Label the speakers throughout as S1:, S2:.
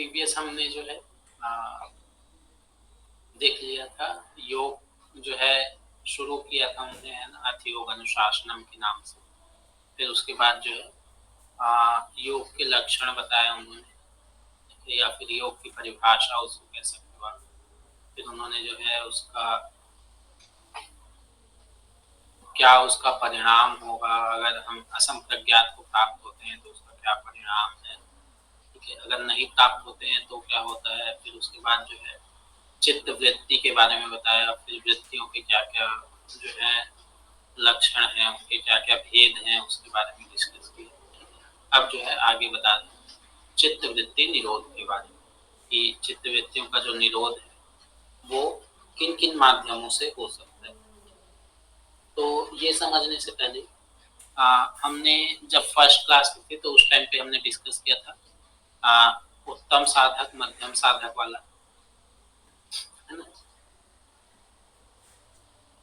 S1: Previous हमने जो है देख लिया था योग जो है शुरू किया था हमने, है ना, अर्थयोग अनुशासनम के नाम से। फिर उसके बाद जो है योग के लक्षण बताए उन्होंने, या फिर योग की परिभाषा उसको कह सकते हो आप। फिर उन्होंने जो है उसका क्या उसका परिणाम होगा, अगर हम असंप्रज्ञात को प्राप्त होते हैं तो उसका क्या परिणाम है, ठीक है। अगर नहीं प्राप्त होते हैं तो क्या होता है। फिर उसके बाद जो है चित्त वृत्ति के बारे में बताया, फिर वृत्तियों के क्या क्या जो है लक्षण हैं, उनके क्या क्या भेद हैं, उसके बारे में डिस्कस किया। अब जो है आगे बता दें चित्त वृत्ति निरोध के बारे में, कि चित्त वृत्तियों का जो निरोध है वो किन किन माध्यमों से हो सकता है। तो ये समझने से पहले हमने जब फर्स्ट क्लास में थे तो उस टाइम पे हमने डिस्कस किया था उत्तम साधक मध्यम साधक वाला, है ना।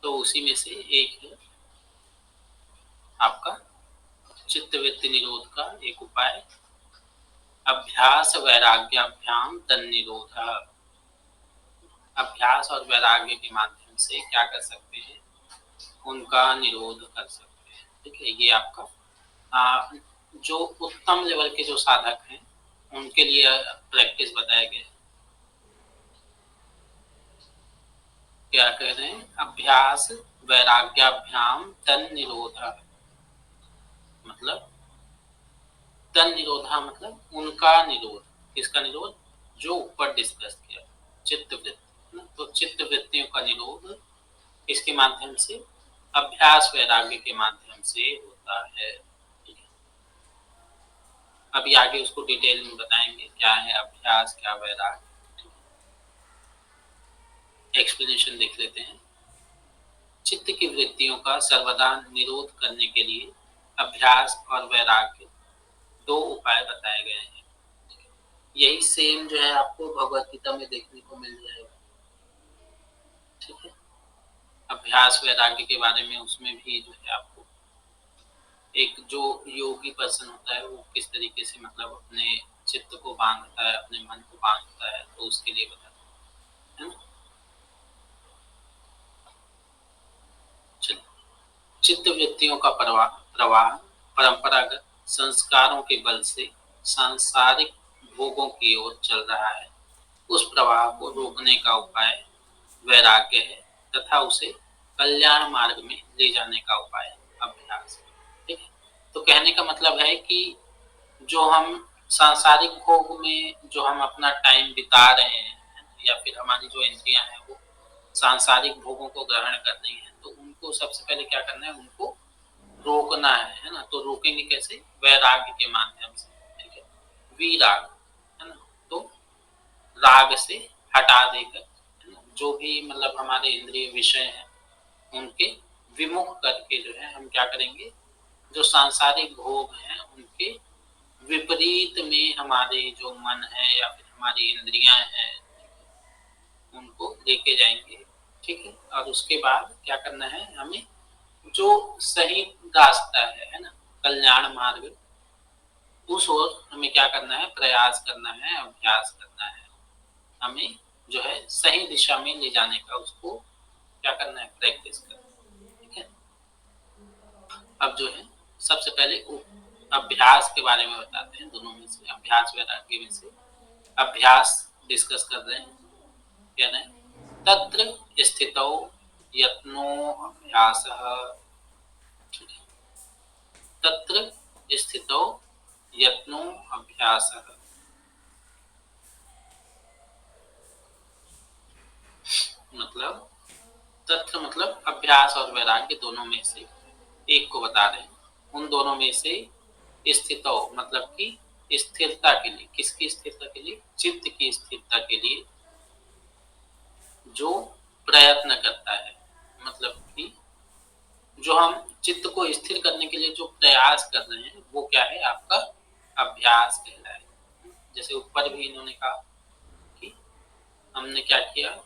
S1: तो उसी में से एक है आपका चित्तवृत्ति निरोध का एक उपाय, अभ्यास वैराग्याभ्याम तन्निरोध। अभ्यास और वैराग्य के माध्यम से क्या कर सकते हैं, उनका निरोध कर सकते हैं, ठीक है। ये आपका जो उत्तम लेवल के जो साधक हैं उनके लिए प्रैक्टिस बताया गया है। क्या कह रहे हैं, अभ्यास वैराग्याभ्याम तन्निरोध, मतलब तन निरोधा मतलब उनका निरोध। किसका निरोध, जो ऊपर डिस्कस किया चित्त वृत्ति, तो चित्त वृत्तियों का निरोध इसके माध्यम से अभ्यास वैराग्य के माध्यम से होता है। अभी आगे उसको डिटेल में बताएंगे क्या है अभ्यास, क्या वैराग्य। एक्सप्लेनेशन देख लेते हैं। चित्त की वृत्तियों का सर्वदा निरोध करने के लिए अभ्यास और वैराग्य दो उपाय बताए गए हैं। यही सेम जो है आपको भगवत गीता में देखने को मिल जाएगा, ठीक है। अभ्यास वैराग्य के बारे में उसमें भी जो है आपको एक जो योगी पर्सन होता है वो किस तरीके से मतलब अपने चित्त को बांधता है, अपने मन को बांधता है, तो उसके लिए बताता है ना। चित्त वृत्तियों का प्रवाह परंपरागत संस्कारों के बल से सांसारिक भोगों की ओर चल रहा है। उस प्रवाह को रोकने का उपाय वैराग्य है तथा उसे कल्याण मार्ग में ले जाने का उपाय अभ्यास, ठीक है। तो कहने का मतलब है कि जो हम सांसारिक भोग में जो हम अपना टाइम बिता रहे हैं, या फिर हमारी जो इंद्रियां हैं वो सांसारिक भोगों को ग्रहण कर रही हैं, तो उनको सबसे पहले क्या करना है, उनको रोकना है ना। तो रोकेंगे कैसे, वैराग्य के माध्यम से, ठीक है। विराग, है ना। तो राग से हटा देकर, है ना, जो भी मतलब हमारे इंद्रिय विषय हैं उनके विमुख करके जो है हम क्या करेंगे, जो सांसारिक भोग हैं उनके विपरीत में हमारे जो मन है या फिर हमारी इंद्रियां हैं उनको लेके जाएंगे, ठीक है। और उसके बाद क्या करना है, हमें जो सही रास्ता है ना, कल्याण मार्ग, उस ओर हमें क्या करना है, प्रयास करना है, अभ्यास करना है। हमें जो है सही दिशा में ले जाने का उसको क्या करना है, प्रैक्टिस करना है, ठीक है। अब जो है सबसे पहले अभ्यास के बारे में बताते हैं, दोनों में से अभ्यास वैराग्य में से अभ्यास डिस्कस कर रहे हैं। क्या है, तत्र स्थितौ यत्नो अभ्यास, तत्र स्थितौ यत्नो अभ्यास, मतलब तत्र मतलब अभ्यास और वैराग्य दोनों में से एक को बता रहे हैं। उन दोनों में से स्थितौ मतलब कि स्थिरता के लिए, किसकी स्थिरता के लिए, चित्त की स्थिरता के लिए जो प्रयत्न करता है, मतलब कि जो हम चित्त को स्थिर करने के लिए जो प्रयास कर रहे हैं वो क्या है, आपका अभ्यास कहलाए। जैसे ऊपर भी इन्होंने कहा कि हमने क्या किया,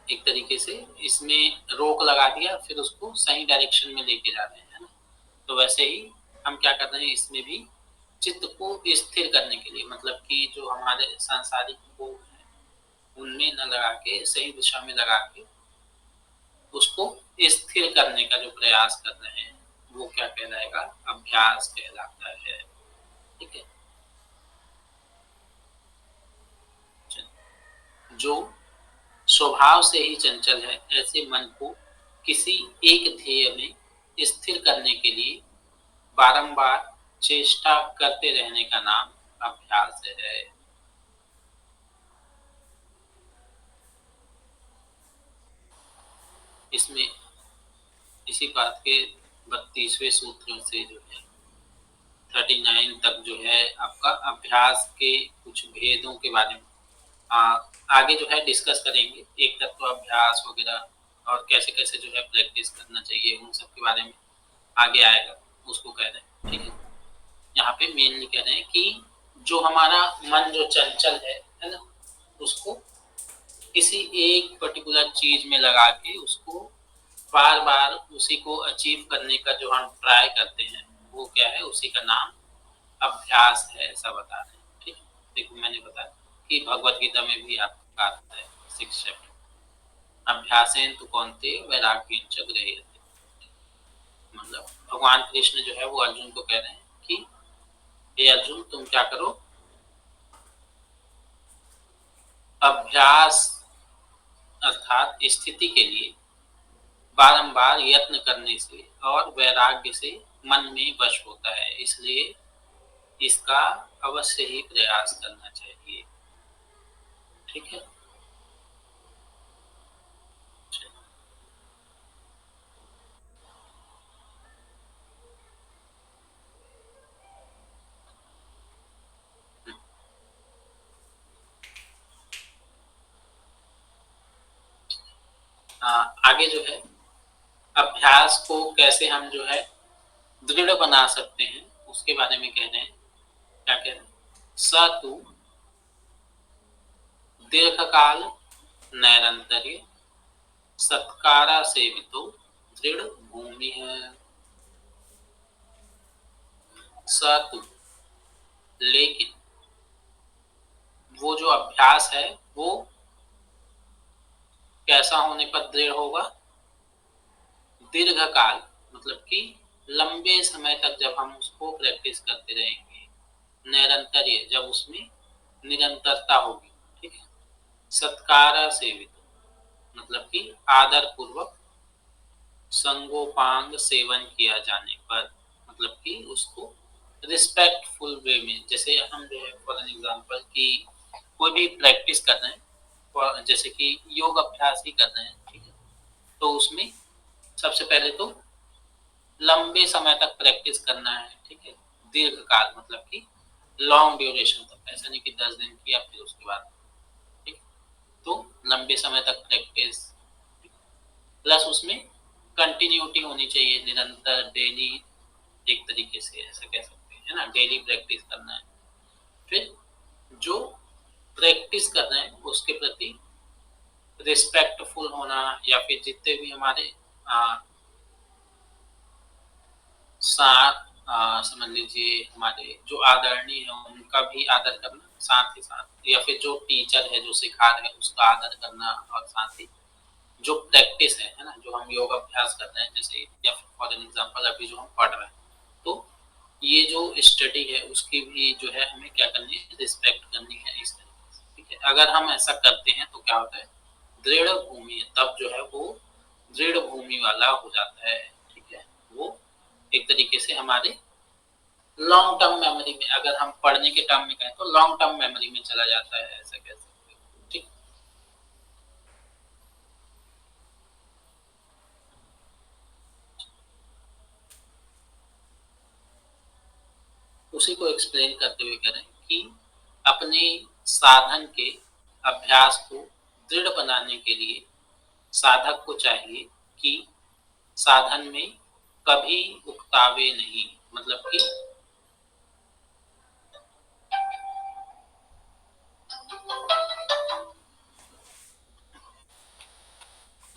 S1: एक तरीके से इसमें रोक लगा दिया, फिर उसको सही डायरेक्शन में लेके जा रहे हैं ना। तो वैसे ही हम क्या कर रहे हैं, इसमें भी चित्त को स्थिर करने के लिए, मतलब कि हमारे सांसारिक भोग हैं उनमें न लगा के सही दिशा में लगा के उसको स्थिर करने का जो प्रयास कर रहे हैं वो क्या कहलाएगा? अभ्यास कहलाता है। ठीक है, जो स्वभाव से ही चंचल है ऐसे मन को किसी एक ध्येय में स्थिर करने के लिए बारंबार चेष्टा करते रहने का नाम अभ्यास है। इसमें इसी बात के 32वें सूत्र से जो है 39 तक जो है आपका अभ्यास के कुछ भेदों के बारे में आ, आगे जो है डिस्कस करेंगे। एक तत्व अभ्यास वगैरह और कैसे कैसे जो है प्रैक्टिस करना चाहिए उन सब के बारे में आगे आएगा, उसको कह रहे हैं। ठीक है, यहाँ पे मेनली कह रहे हैं कि जो हमारा मन जो चंचल है ना, उसको किसी एक पर्टिकुलर चीज में लगा के उसको बार बार उसी को अचीव करने का जो हम ट्राई करते हैं वो क्या है, उसी का नाम अभ्यास है, ऐसा बता रहे हैं। ठीक है, देखो मैंने बताया कि भगवत गीता में भी आपका आता है 6 चैप्टर, अभ्यासेन तु कौन्तेय वैराग्येन च गृह्यते। मतलब भगवान कृष्ण जो है वो अर्जुन को कह रहे हैं कि हे अर्जुन तुम क्या करो, अभ्यास अर्थात स्थिति के लिए बारंबार यत्न करने से और वैराग्य से मन में वश होता है, इसलिए इसका अवश्य ही प्रयास करना चाहिए। ठीक है, आगे जो है अभ्यास को कैसे हम जो है दृढ़ बना सकते हैं उसके बारे में कह रहे हैं। क्या कह रहे हैं? स तु दीर्घकाल नैरंतर्य सत्कारा सेवितो दृढ़ भूमि है। स तु लेकिन वो जो अभ्यास है वो कैसा होने पर दृढ़ होगा? दीर्घकाल मतलब कि लंबे समय तक जब हम उसको प्रैक्टिस करते रहेंगे, निरंतर्य जब उसमें निरंतरता होगी। ठीक है, सत्कार सेवित मतलब कि आदर पूर्वक संगोपांग सेवन किया जाने पर, मतलब कि उसको रिस्पेक्टफुल वे में, जैसे हम जो है फॉर एन एग्जांपल कि कोई भी प्रैक्टिस कर रहे हैं, जैसे कि योग अभ्यास ही कर रहे हैं। ठीक है, तो उसमें सबसे पहले तो लंबे समय तक प्रैक्टिस करना है। ठीक है, दीर्घ काल मतलब कि लॉन्ग ड्यूरेशन तक, ऐसा नहीं कि 10 दिन किया फिर उसके बाद। ठीक, तो लंबे समय तक प्रैक्टिस प्लस उसमें कंटिन्यूटी होनी चाहिए, निरंतर डेली एक तरीके से ऐसा कह सकते हैं ना, डेली प्रैक्टिस करना है। फिर जो प्रैक्टिस कर रहे हैं उसके प्रति रिस्पेक्टफुल होना, या फिर जितने भी हमारे साथ समझ लीजिए हमारे जो आदरणीय है उनका भी आदर करना, साथ ही साथ या फिर जो टीचर है जो सिखा रहे हैं उसका आदर करना, और साथ ही जो प्रैक्टिस है ना, जो हम योग अभ्यास कर रहे हैं जैसे, या फिर फॉर एन एग्जांपल अभी जो हम पढ़ रहे हैं, तो ये जो स्टडी है उसकी भी जो है हमें क्या करनी है, रिस्पेक्ट करनी है इस तरीके से। ठीक है, अगर हम ऐसा करते हैं तो क्या होता है, दृढ़ भूमि, तब जो है वो दृढ़ भूमि वाला हो जाता है। ठीक है, वो एक तरीके से हमारे लॉन्ग टर्म मेमोरी में, अगर हम पढ़ने के टर्म में कहें तो लॉन्ग टर्म मेमोरी में चला जाता है, ऐसा कह सकते हैं। ठीक, उसी को एक्सप्लेन करते हुए कह रहे हैं कि अपने साधन के अभ्यास को दृढ़ बनाने के लिए साधक को चाहिए कि साधन में कभी उकतावे नहीं, मतलब कि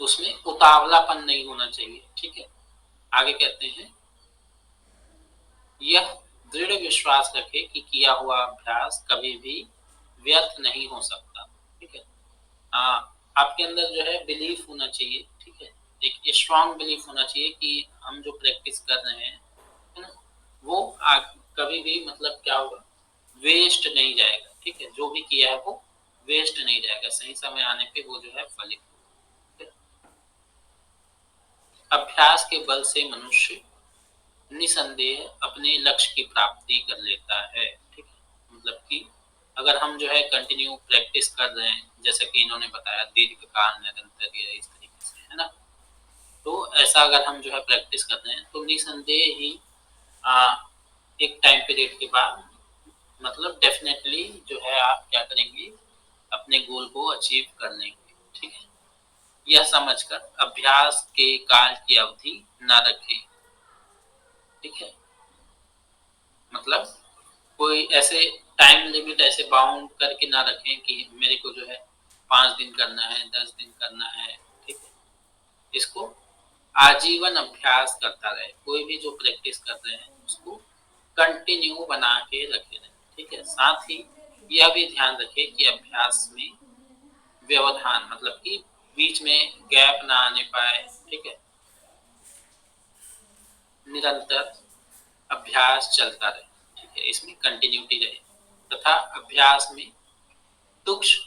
S1: उसमें उतावलापन नहीं होना चाहिए। ठीक है, आगे कहते हैं यह दृढ़ विश्वास रखे कि किया हुआ अभ्यास कभी भी व्यर्थ नहीं हो सकता। ठीक है। हाँ, आपके अंदर जो है बिलीफ होना चाहिए। ठीक है। एक स्ट्रांग बिलीफ होना चाहिए कि हम जो प्रैक्टिस कर रहे हैं, है ना, वो कभी भी मतलब क्या होगा, वेस्ट नहीं जाएगा। ठीक है। जो भी किया है वो वेस्ट नहीं जाएगा, सही समय आने पे वो जो है फलित होगा। अभ्यास के बल से मनुष्य निसंदेह अपने लक्ष्य की प्राप्ति कर लेता है। ठीक है। मतलब कि अगर हम जो है कंटिन्यू प्रैक्टिस कर रहे हैं, जैसा कि इन्होंने बताया दीर्घ काल निरंतर या इस तरीके से, है ना, तो ऐसा अगर हम जो है प्रैक्टिस कर रहे हैं तो निसंदेह ही आ, एक टाइम पीरियड के बाद मतलब डेफिनेटली जो है आप क्या करेंगे, अपने गोल को अचीव कर लेंगे। ठीक है। यह समझकर अभ्यास के काल की अवधि न रखें। ठीक है। मतलब कोई ऐसे टाइम लिमिट ऐसे बाउंड करके ना रखें कि मेरे को जो है 5 दिन करना है, 10 दिन करना है। ठीक है। इसको आजीवन अभ्यास करता रहे, कोई भी जो प्रैक्टिस कर रहे हैं उसको कंटिन्यू बना के रखे रहे। ठीक है। साथ ही यह भी ध्यान रखे कि अभ्यास में व्यवधान मतलब कि बीच में गैप ना आने पाए। ठीक है। निरंतर अभ्यास चलता रहे। ठीक है। इसमें कंटिन्यूटी रहे तथा अभ्यास में तुक्ष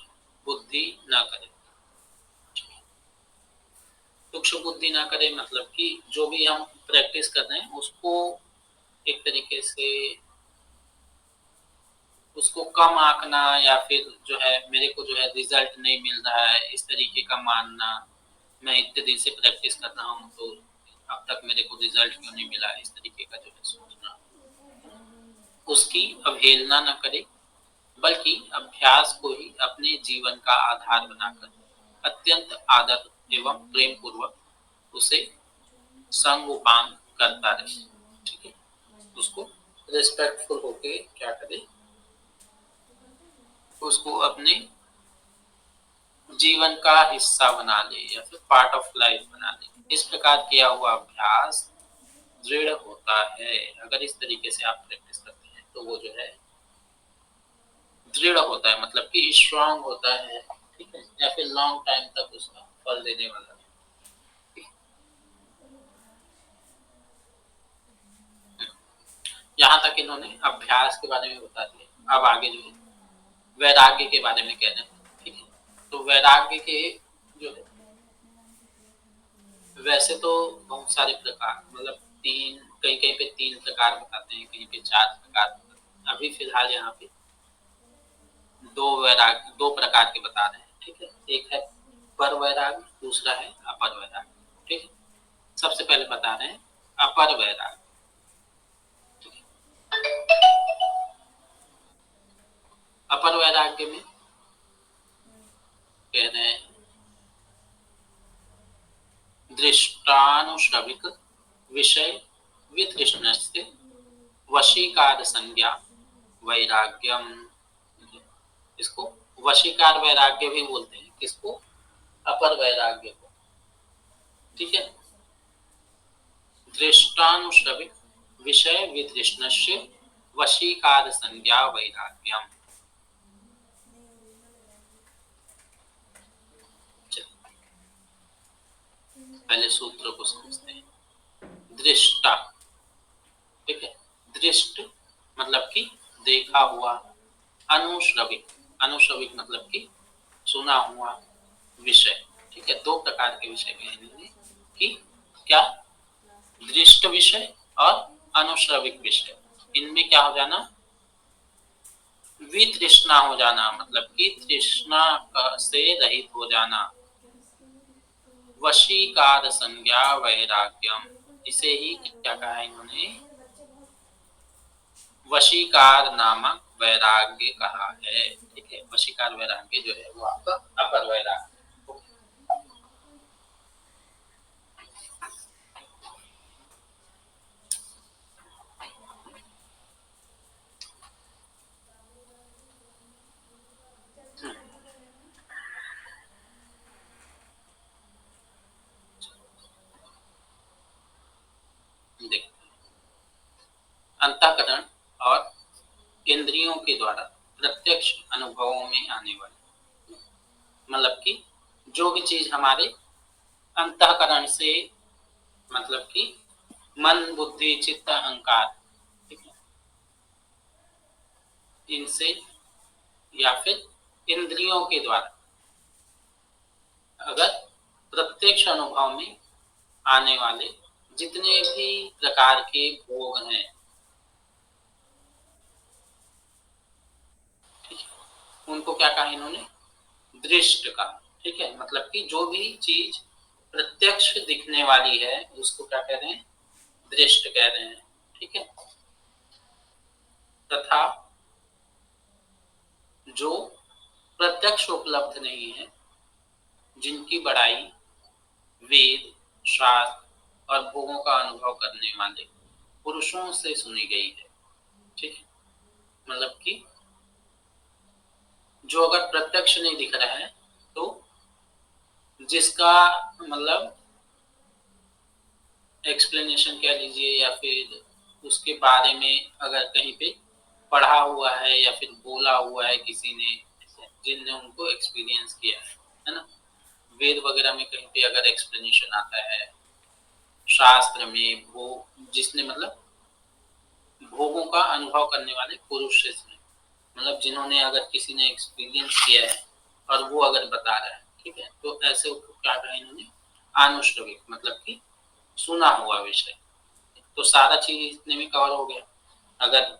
S1: बुद्धि ना करे। तुक्ष बुद्धि ना करे मतलब कि जो भी हम प्रैक्टिस कर रहे हैं उसको एक तरीके से उसको कम आंकना, या फिर जो है मेरे को जो है रिजल्ट नहीं मिल रहा है इस तरीके का मानना। मैं इतने दिन से प्रैक्टिस कर रहा हूँ तो अब तक मेरे को रिजल्ट क्यों नहीं मिला, इस तरीके का जो है सोचना, उसकी अवहेलना न करे, बल्कि अभ्यास को ही अपने जीवन का आधार बनाकर अत्यंत आदर एवं प्रेम पूर्वक उसे संगोपांग करता रहे। ठीक है। उसको रिस्पेक्टफुल होके क्या करे, उसको अपने जीवन का हिस्सा बना ले या फिर पार्ट ऑफ लाइफ बना ले। इस प्रकार किया हुआ अभ्यास दृढ़ होता है। अगर इस तरीके से आप प्रैक्टिस करते हैं तो वो जो है दृढ़ होता है, मतलब कि स्ट्रांग होता है। ठीक है। या फिर लॉन्ग टाइम तक उसका फल देने वाला है। यहाँ तक इन्होंने अभ्यास के बारे में बता दिया। अब आगे जो है वैराग्य के बारे में कहना है। ठीक है। तो वैराग्य के जो है, वैसे तो बहुत सारे प्रकार मतलब तीन, कहीं कहीं पे 3 प्रकार बताते हैं, कहीं पे 4 प्रकार बताते हैं। अभी फिलहाल यहाँ पे दो प्रकार के बता रहे हैं। ठीक है। एक है पर वैराग्य, दूसरा है अपर वैराग्य। ठीक है। सबसे पहले बता रहे हैं अपर वैराग्य। ठीक है। अपर वैराग्य में कह रहे हैं दृष्टानुश्रविक विषय वितृष्णस्य वशीकार संज्ञा वैराग्यम। इसको वशीकार वैराग्य भी बोलते हैं, किसको, अपर वैराग्य को। ठीक है। दृष्टानुश्रविक विषय वितृष्णस्य वशीकार संज्ञा वैराग्यम। पहले सूत्र को समझते हैं। दृष्टा, ठीक है, दृष्ट मतलब कि देखा हुआ, अनुश्रविक, अनुश्रविक मतलब कि सुना हुआ विषय। ठीक है। 2 प्रकार के विषय कहेंगे कि क्या, दृष्ट विषय और अनुश्रविक विषय। इनमें क्या हो जाना, वितृष्णा हो जाना, मतलब कि तृष्णा से रहित हो जाना। वशीकार संज्ञा वैराग्यम, इसे ही क्या कहा है इन्होंने, वशीकार नामक वैराग्य कहा है। ठीक है। वशीकार वैराग्य जो है वो आपका अपर वैराग्य। देखते हैं, अंतःकरण और इंद्रियों के द्वारा प्रत्यक्ष अनुभवों में आने वाली, मतलब कि जो भी चीज हमारे अंतःकरण से, मतलब कि मन बुद्धि चित्त अहंकार, ठीक है, इनसे या फिर इंद्रियों के द्वारा अगर प्रत्यक्ष अनुभव में आने वाले जितने भी प्रकार के भोग हैं, ठीक है, उनको क्या कहा इन्होंने, दृष्ट का। ठीक है, मतलब कि जो भी चीज प्रत्यक्ष दिखने वाली है उसको क्या कह रहे हैं, दृष्ट कह रहे हैं। ठीक है, तथा जो प्रत्यक्ष उपलब्ध नहीं है, जिनकी बढ़ाई वेद शास्त्र और भोगों का अनुभव करने वाले पुरुषों से सुनी गई है। ठीक है, मतलब कि जो अगर प्रत्यक्ष नहीं दिख रहा है तो जिसका मतलब एक्सप्लेनेशन कह लीजिए या फिर उसके बारे में अगर कहीं पे पढ़ा हुआ है या फिर बोला हुआ है किसी ने, जिनने उनको एक्सपीरियंस किया है ना, वेद वगैरह में कहीं पे अगर एक्सप्लेनेशन आता है, शास्त्र में वो जिसने मतलब भोगों का अनुभव करने वाले पुरुष से, मतलब जिन्होंने अगर किसी ने एक्सपीरियंस किया है और वो अगर बता रहा है, ठीक है, तो ऐसे उसको क्या कहा इन्होंने, आनुष्ठविक, मतलब कि सुना हुआ विषय। तो सारा चीज इतने में कवर हो गया। अगर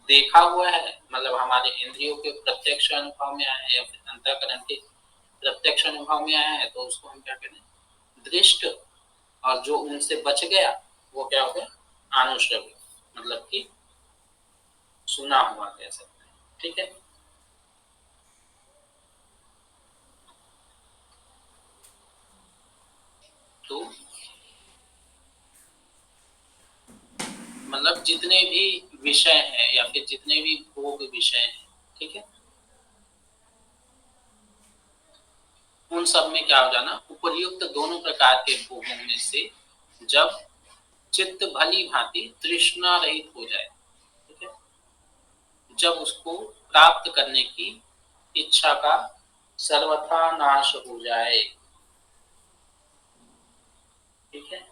S1: देखा हुआ है मतलब हमारे इंद्रियों के प्रत्यक्ष अनुभव में आया है या फिर अंतःकरण के प्रत्यक्ष अनुभव में आया है तो उसको हम क्या कहते हैं, दृष्ट। और जो उनसे बच गया वो क्या हो गया, आनुश्रविक, मतलब कि सुना हुआ कह सकते हैं। ठीक है, तो मतलब जितने भी विषय हैं या फिर जितने भी भोग विषय हैं, ठीक है, उन सब में क्या हो जाना, उपर्युक्त दोनों प्रकार के भोगों में से जब चित्त भली भांति तृष्णा रहित हो जाए, ठीक है, जब उसको प्राप्त करने की इच्छा का सर्वथा नाश हो जाए, ठीक है,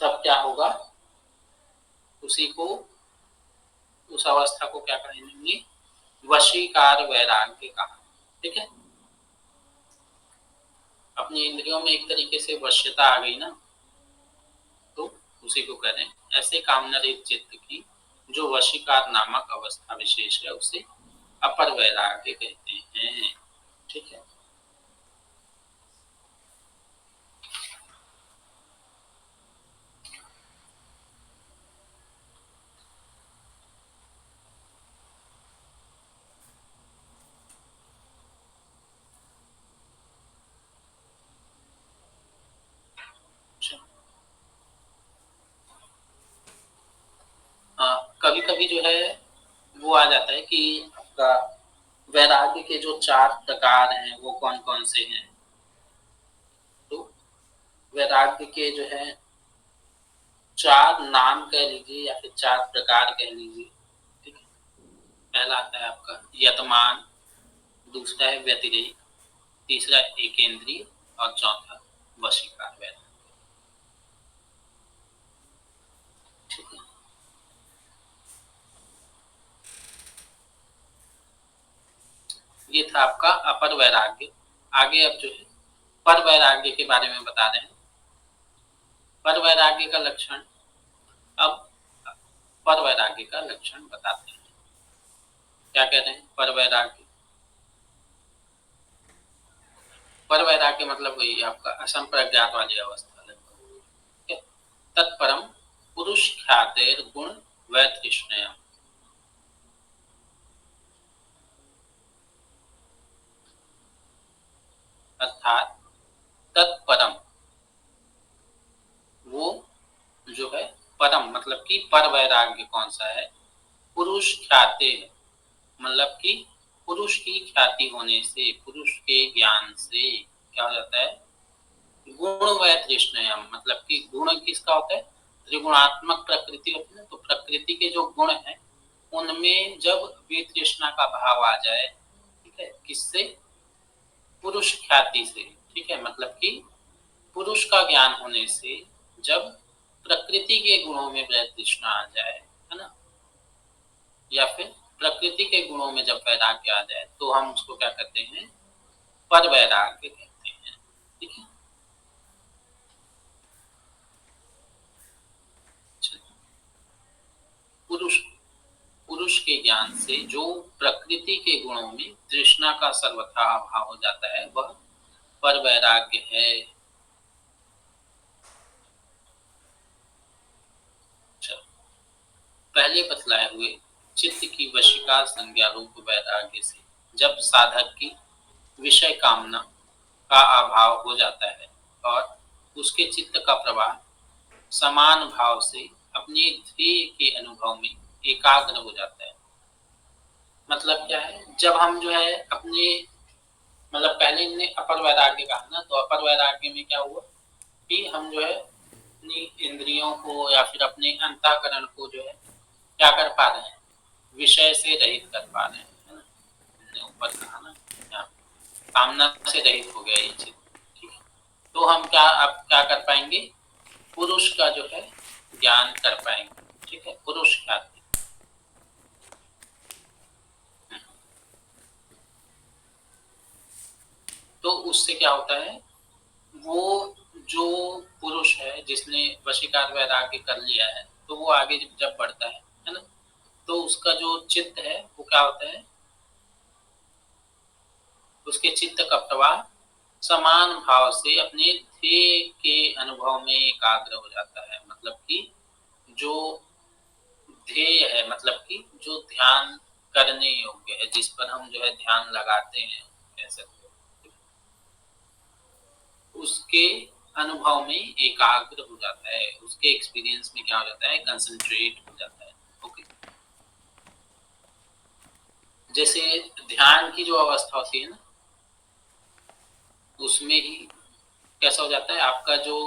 S1: तब क्या होगा, उसी को, उस अवस्था को क्या कहेंगे, वशीकार वैराग्य कहा। ठीक है, अपनी इंद्रियों में एक तरीके से वश्यता आ गई ना, तो उसी को कह रहे हैं। ऐसे कामना रहित चित्त की जो वशीकार नामक अवस्था विशेष है उसे अपर वैराग्य कहते हैं। ठीक है, कभी कभी जो है वो आ जाता है कि आपका वैराग्य के जो चार प्रकार हैं वो कौन कौन से हैं। तो वैराग्य के जो है चार नाम कह लीजिए या फिर चार प्रकार कह लीजिए। ठीक है, पहला आता है आपका यतमान, दूसरा है व्यतिरेक, तीसरा एकेंद्रीय और चौथा वशीकार वैराग्य। ठीक है, ये था आपका अपर वैराग्य। आगे अब जो है पर वैराग्य के बारे में बता रहे हैं। पर वैराग्य का लक्षण, अब पर वैराग्य का लक्षण बताते हैं। क्या कहते हैं पर वैराग्य, पर वैराग्य मतलब वही आपका असंप्रज्ञात वाली अवस्था लगभग। ठीक है, तत्परम पुरुष ख्यातेर गुण वैतृष्णय, अर्थात तत्परम वो जो है, परम मतलब कि पर वैराग्य कौन सा है, पुरुष ख्याते है, मतलब कि पुरुष की ख्याति होने से, पुरुष के ज्ञान से क्या हो जाता है, गुण व तृष्णयम, मतलब कि गुण किसका होता है, त्रिगुणात्मक प्रकृति होती है, तो प्रकृति के जो गुण हैं उनमें जब वितृष्णा का भाव आ जाए, ठीक है, किससे? पुरुष ख्याति से, ठीक है, मतलब कि पुरुष का ज्ञान होने से जब प्रकृति के गुणों में वितृष्णा आ जाए, है ना, या फिर प्रकृति के गुणों में जब वैराग्य आ जाए तो हम उसको क्या कहते हैं? पर वैराग्य कहते हैं, ठीक है। पुरुष पुरुष के ज्ञान से जो प्रकृति के गुणों में तृष्णा का सर्वथा अभाव हो जाता है वह पर वैराग्य है। पहले बतलाए हुए चित्त की वशिका संज्ञा रूप वैराग्य से जब साधक की विषय कामना का अभाव हो जाता है और उसके चित्त का प्रवाह समान भाव से अपने ध्येय के अनुभव में एकाग्र हो जाता है। मतलब क्या है? जब हम जो है अपने, मतलब पहले इनने अपर वैराग्य कहा ना, तो अपर वैराग्य में क्या हुआ कि हम जो है अपनी इंद्रियों को या फिर अपने अंतःकरण को जो है क्या कर पा रहे हैं? विषय से रहित कर पा रहे हैं, है ना। हमने ऊपर कहा ना, यहाँ कामना से रहित हो गया ये चीज, ठीक है। तो हम क्या अब क्या कर पाएंगे? पुरुष का जो है ज्ञान कर पाएंगे, ठीक है, पुरुष ख्याति। तो उससे क्या होता है? वो जो पुरुष है जिसने वशीकार वैराग्य कर लिया है तो वो आगे जब बढ़ता है ना, तो उसका जो चित्त है वो क्या होता है? उसके चित्त का प्रवाह समान भाव से अपने ध्येय के अनुभव में एकाग्र हो जाता है। मतलब कि जो ध्येय है, मतलब कि जो ध्यान करने योग्य है, जिस पर हम जो है ध्यान लगाते हैं, कह सकते हो, उसके अनुभव में एकाग्र हो जाता है, उसके एक्सपीरियंस में क्या हो जाता है? कंसंट्रेट हो जाता है। ओके, जैसे ध्यान की जो अवस्था होती है ना, उसमें ही कैसा हो जाता है आपका जो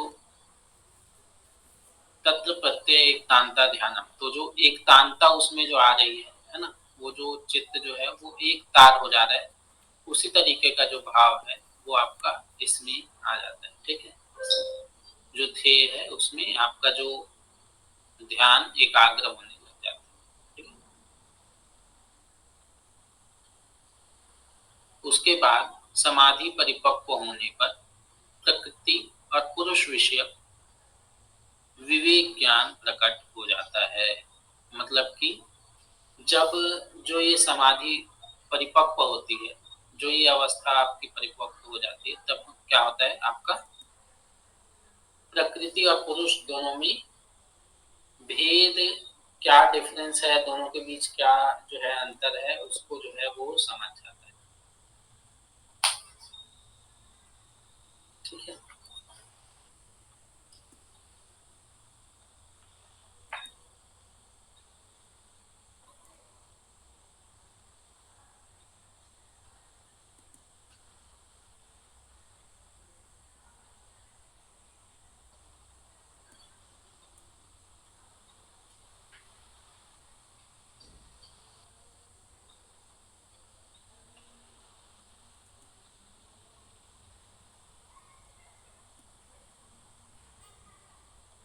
S1: तत्र प्रत्यय एकतांता ध्यानम, तो जो एकतांता उसमें जो आ रही है ना, वो जो चित्त जो है वो एक तार हो जा रहा है, उसी तरीके का जो भाव है वो आपका इसमें आ जाता है, ठीक है। जो ध्येय है उसमें आपका जो ध्यान एकाग्र होने लग जाता है, ठीक है। उसके बाद समाधि परिपक्व होने पर प्रकृति और पुरुष विषय विवेक ज्ञान प्रकट हो जाता है। मतलब कि जब जो ये समाधि परिपक्व होती है, जो ये अवस्था आपकी परिपक्व हो जाती है, तब क्या होता है आपका? प्रकृति और पुरुष दोनों में भेद, क्या डिफरेंस है दोनों के बीच, क्या जो है अंतर है, उसको जो है वो समझ जाता है, ठीक है।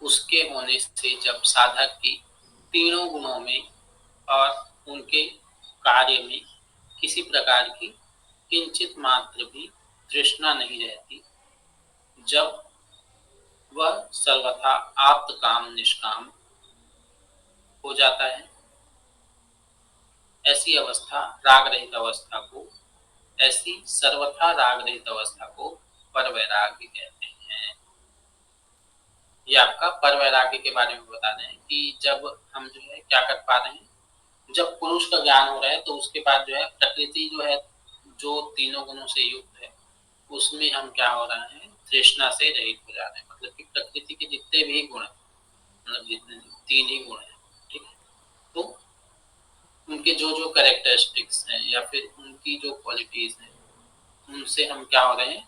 S1: उसके होने से जब साधक की तीनों गुणों में और उनके कार्य में किसी प्रकार की किंचित मात्र भी तृष्णा नहीं रहती, जब वह सर्वथा आप्त काम निष्काम हो जाता है, ऐसी अवस्था राग रहित अवस्था को, ऐसी सर्वथा राग रहित अवस्था को पर वैराग्य कहते हैं। ये आपका पर वैराग्य के बारे में बता रहे हैं कि जब हम जो है क्या कर पा रहे हैं, जब पुरुष का ज्ञान हो रहा है तो उसके बाद जो है प्रकृति जो है, जो तीनों गुणों से युक्त है, उसमें हम क्या हो रहा है? तृष्णा से रहित हो जा रहे हैं। मतलब कि प्रकृति के जितने भी गुण है, मतलब जितने तीन ही गुण है, ठीक है, तो उनके जो जो कैरेक्टरिस्टिक्स हैं या फिर उनकी जो क्वालिटीज हैं, उनसे हम क्या हो रहे हैं?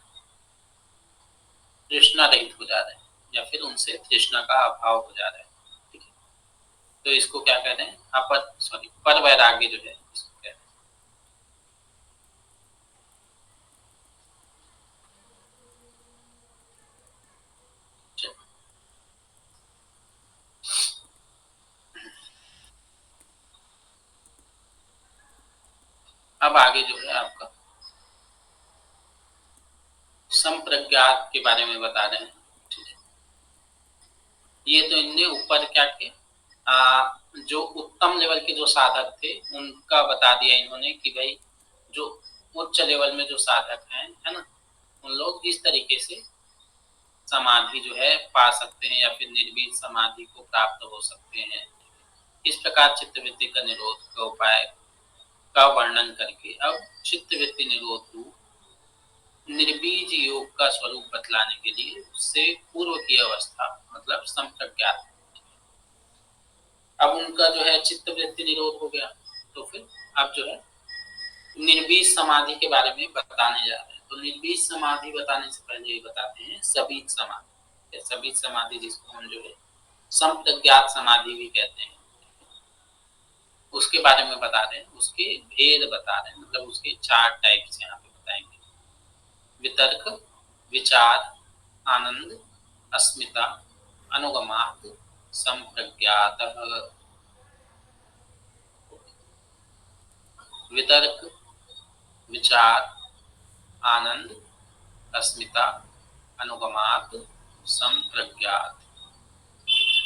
S1: तृष्णा रहित हो जा रहे हैं, या फिर उनसे तृष्णा का अभाव हो जा रहा है, ठीक है। तो इसको क्या कहते हैं, पर वैराग्य जो है इसको कहते हैं। चलो, अब आगे जो है आपका संप्रज्ञात के बारे में बता रहे हैं। ठीक है, ये तो इनने ऊपर क्या किया, जो उत्तम लेवल के जो साधक थे उनका बता दिया इन्होंने कि भाई जो उच्च लेवल में जो साधक हैं, है ना, उन लोग इस तरीके से समाधि जो है पा सकते हैं या फिर निर्वीर समाधि को प्राप्त हो सकते हैं। इस प्रकार चित्तवृत्ति का निरोध का उपाय का वर्णन करके अब चित्तवृत्ति निरोध रूप निर्बीज योग का स्वरूप बतलाने के लिए उससे पूर्व की अवस्था मतलब संप्रज्ञात, अब उनका जो है चित्तवृत्ति निरोध हो गया, तो फिर अब जो है निर्बीज समाधि के बारे में बताने जा रहे हैं। तो निर्बीज समाधि बताने से पहले ये बताते हैं सबीज समाधि। सबीज समाधि जिसको हम जो है संप्रज्ञात समाधि भी कहते हैं, उसके बारे में बता रहे हैं, उसके भेद बता रहे हैं, मतलब उसके 4 टाइप्स यहाँ पे बताएंगे। वितर्क, विचार, आनंद, अस्मिता, अनुगमात, संप्रज्ञात। वितर्क, विचार, आनंद, अस्मिता, अनुगमात, संप्रज्ञात।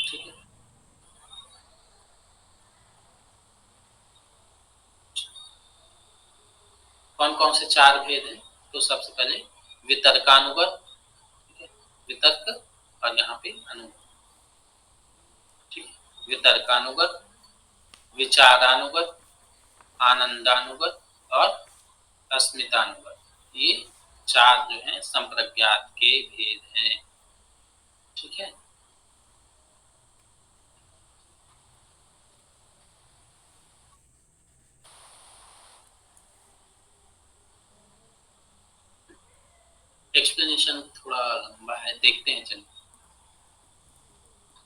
S1: ठीक है, कौन कौन से 4 भेद हैं? तो सबसे पहले वितर्कानुगत, वितर्क और यहाँ पे अनुगत। ठीक है, वितर्कानुगत, विचारानुगत, आनंदानुगत और अस्मितानुगत, ये 4 जो हैं संप्रज्ञात के भेद हैं। ठीक है, एक्सप्लेनेशन थोड़ा लंबा है, देखते हैं चलिए।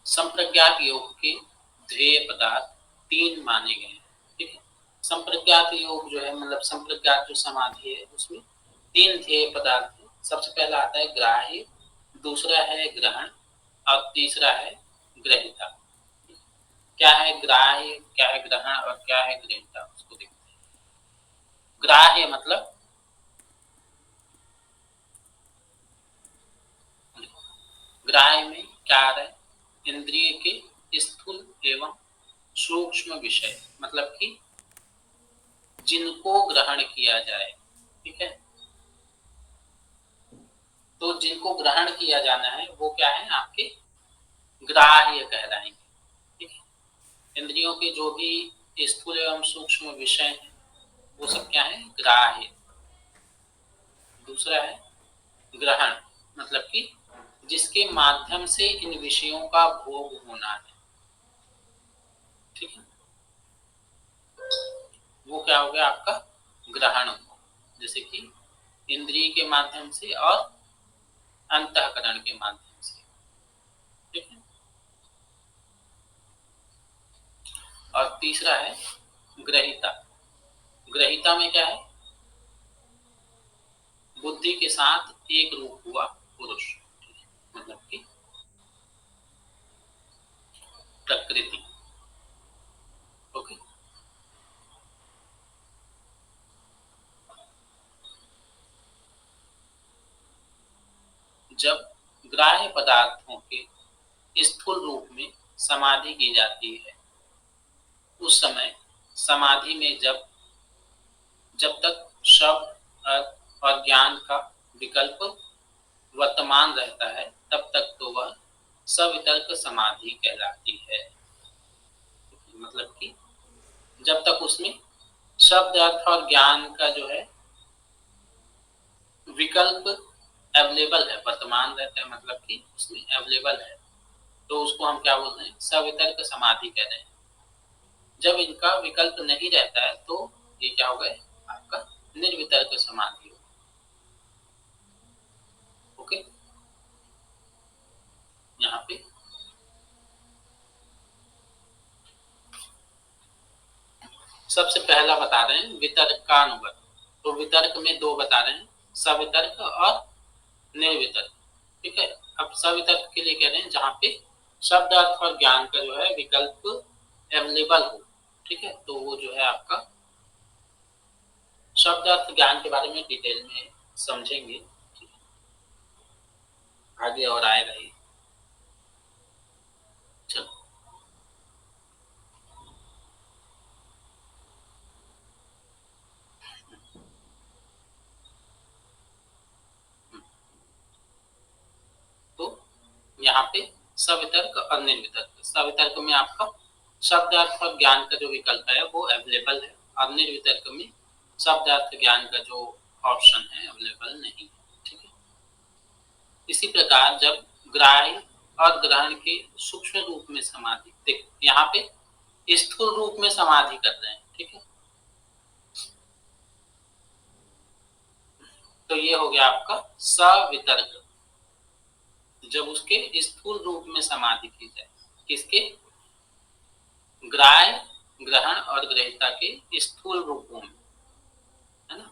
S1: संप्रज्ञात योग के ध्येय पदार्थ 3 माने गए हैं। ठीक है, संप्रज्ञात योग जो है मतलब संप्रज्ञात जो समाधि है उसमें 3 ध्येय पदार्थ है। सबसे पहला आता है ग्राह्य, दूसरा है ग्रहण और तीसरा है ग्रहिता। क्या है ग्राह्य, क्या है ग्रहण और क्या है ग्रहिता, उसको देखते हैं। ग्राह्य मतलब ग्राह्य में क्या आ रहा है, इंद्रिय के स्थूल एवं सूक्ष्म विषय, मतलब कि जिनको ग्रहण किया जाए। ठीक है, तो जिनको ग्रहण किया जाना है वो क्या है, आपके ग्राह्य कहलाएंगे। ठीक है, इंद्रियों के जो भी स्थूल एवं सूक्ष्म विषय हैं वो सब क्या है, ग्राह्य। दूसरा है ग्रहण, मतलब कि जिसके माध्यम से इन विषयों का भोग होना है। ठीक है, वो क्या हो गया आपका ग्रहण हो, जैसे कि इंद्रिय के माध्यम से और अंतःकरण के माध्यम से। ठीक है, और तीसरा है ग्रहिता। ग्रहिता में क्या है, बुद्धि के साथ एक रूप हुआ पुरुष, मतलब कि प्रकृति। ओके, जब ग्राह्य पदार्थों के स्थूल रूप में समाधि की जाती है उस समय समाधि में जब जब तक शब्द अर्थ और ज्ञान का विकल्प वर्तमान रहता है तब तक तो वह सवितर्क समाधि कहलाती है। मतलब कि जब तक उसमें शब्द अर्थ और ज्ञान का जो है विकल्प अवेलेबल है, वर्तमान रहता है, मतलब कि उसमें अवेलेबल है, तो उसको हम क्या बोलते हैं, सवितर्क समाधि कह रहे हैं। जब इनका विकल्प नहीं रहता है तो ये क्या हो गए, आपका निर्वितर्क समाधि हो। ओके, यहाँ पे सबसे पहला बता रहे हैं वितर्क का अनुगत। तो वितर्क में दो बता रहे हैं, सवितर्क और निर्वितर्क। ठीक है, अब सवितर्क के लिए कह रहे हैं जहाँ पे शब्द अर्थ और ज्ञान का जो है विकल्प अवेलेबल हो। ठीक है, तो वो जो है आपका शब्द अर्थ ज्ञान के बारे में डिटेल में समझेंगे आगे और आएगा ही। चलो, तो यहाँ पे सवितर्क और निर्वितर्क। सवितर्क में आपका शब्द अर्थ और ज्ञान का जो विकल्प है वो अवेलेबल है, और निर्वितर्क में शब्द अर्थ ज्ञान का जो ऑप्शन है अवेलेबल नहीं है। ठीक है, इसी प्रकार जब ग्राह्य और ग्रहण के सूक्ष्म रूप में समाधि, देख यहाँ पे स्थूल रूप में समाधि कर रहे हैं। ठीक है, तो ये हो गया आपका सवितर्क, जब उसके स्थूल रूप में समाधि की जाए, किसके, ग्राह्य, ग्रहण और ग्रहिता के स्थूल रूपों में, है ना।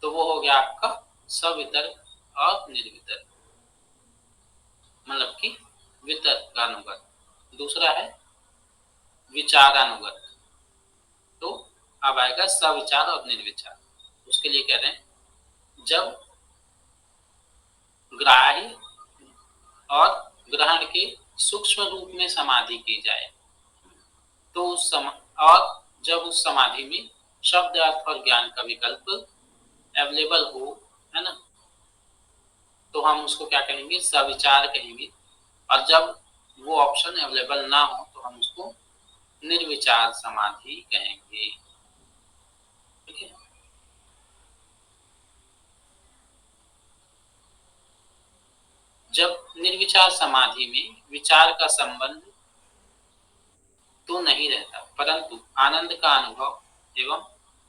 S1: तो वो हो गया आपका सवितर्क और निर्वितर्क, मतलब कि वितर्क का अनुगत। दूसरा है विचारानुगत। तो अब आएगा सविचार और निर्विचार। उसके लिए कह रहे हैं जब ग्राह्य और ग्रहण के सूक्ष्म रूप में समाधि की जाए, तो और जब उस समाधि में शब्द अर्थ और ज्ञान का विकल्प अवेलेबल हो, है ना, तो हम उसको क्या कहेंगे, सविचार कहेंगे। और जब वो ऑप्शन अवेलेबल ना हो तो हम उसको निर्विचार समाधि कहेंगे। ठीक है, जब निर्विचार समाधि में विचार का संबंध तो नहीं रहता, परंतु आनंद का अनुभव एवं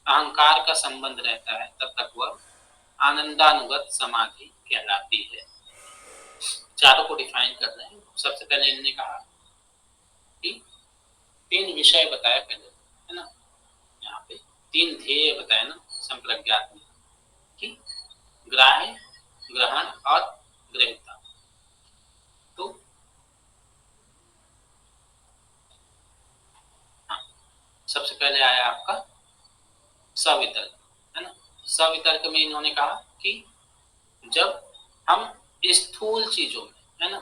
S1: अहंकार का संबंध रहता है, तब तक वह आनंदानुगत समाधि कहलाती है। चारों को डिफाइन कर रहे हैं। सबसे पहले इन्होंने कहा कि तीन विषय बताए पहले, है ना, यहाँ पे तीन ध्येय बताए ना संप्रज्ञात में, कि ग्राह्य, ग्रहण और ग्रहिता। तो हाँ, सबसे पहले आया आपका सवितर्क, है ना। सवितर्क में इन्होंने कहा कि जब हम स्थूल चीजों में, है ना,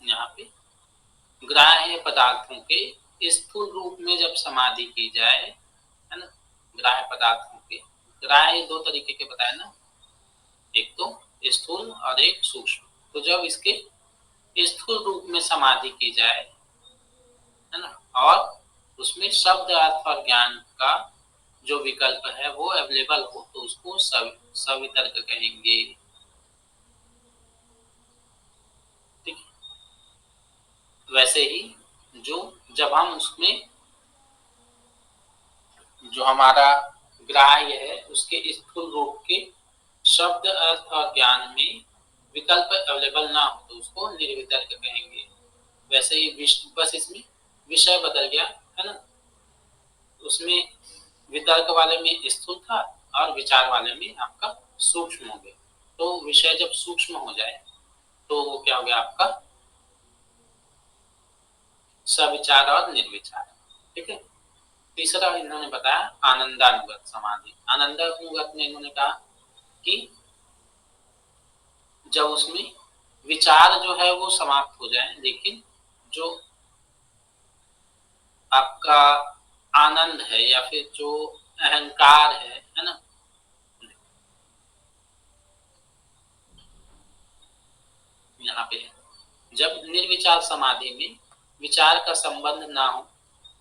S1: यहाँ पे ग्राह्य पदार्थों के स्थूल रूप में जब समाधि की जाए, है ना, ग्राह्य पदार्थों के, ग्राह्य दो तरीके के बताए ना, एक तो स्थूल और एक सूक्ष्म। तो जब इसके स्थूल रूप में समाधि की जाए, है ना, और उसमें शब्द अर्थ और ज्ञान का जो विकल्प है वो अवेलेबल हो, तो उसको सवितर्क कहेंगे। ठीक है, वैसे ही जो जब हम उसमें जो हमारा ग्राह्य है उसके स्थूल रूप के शब्द अर्थ और ज्ञान में विकल्प अवेलेबल ना हो तो उसको निर्वितर्क कहेंगे। वैसे ही बस इसमें विषय बदल गया, है ना, उसमें वितर्क वाले में स्थूल था और विचार वाले में आपका सूक्ष्म हो गया। तो विषय जब सूक्ष्म हो जाए तो वो क्या हो गया आपका सविचार और निर्विचार। ठीक है, तीसरा इन्होंने बताया आनंदानुगत समाधि। आनंदानुगत में इन्होंने कहा कि जब उसमें विचार जो है वो समाप्त हो जाए, लेकिन जो आपका आनंद है या फिर जो अहंकार है ना, यहाँ पे है जब निर्विचार समाधि में विचार का संबंध ना हो,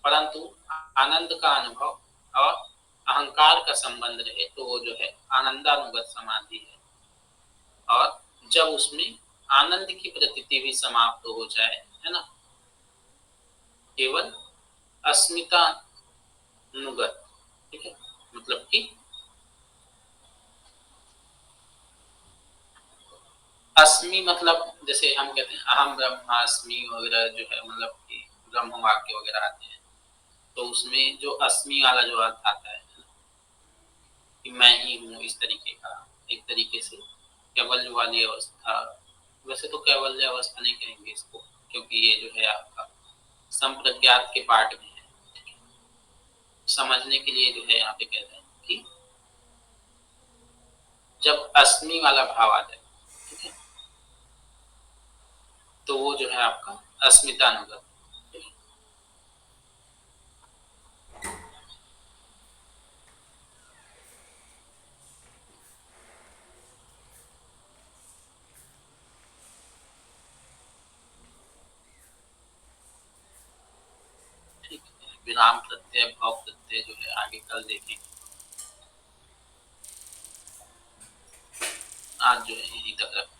S1: परंतु आनंद का अनुभव और अहंकार का संबंध रहे, तो वो जो है आनंदानुगत समाधि है। और जब उसमें आनंद की प्रतीति भी समाप्त हो जाए, है ना, केवल अस्मिता अनुगत। ठीक है, मतलब कि अस्मि मतलब जैसे हम कहते हैं अहम ब्रह्मास्मि वगैरह जो है, मतलब कि ब्रह्म वाक्य वगैरह आते हैं, तो उसमें जो अस्मि वाला जो अर्थ आता है कि मैं ही हूँ, इस तरीके का, एक तरीके से कैवल्य वाली अवस्था। वैसे तो कैवल्य अवस्था नहीं कहेंगे इसको, क्योंकि ये जो है आपका संप्रज्ञात के पार्ट में है। समझने के लिए जो है यहाँ पे कह रहे हैं कि जब अस्मि वाला भाव आ जाए, ठीक है, तो वो जो है आपका अस्मितानुगत। ठीक है, विराम प्रत्यय भाव प्रत्यय जो है आगे कल देखेंगे। आज जो है यहीं तक रखते हैं।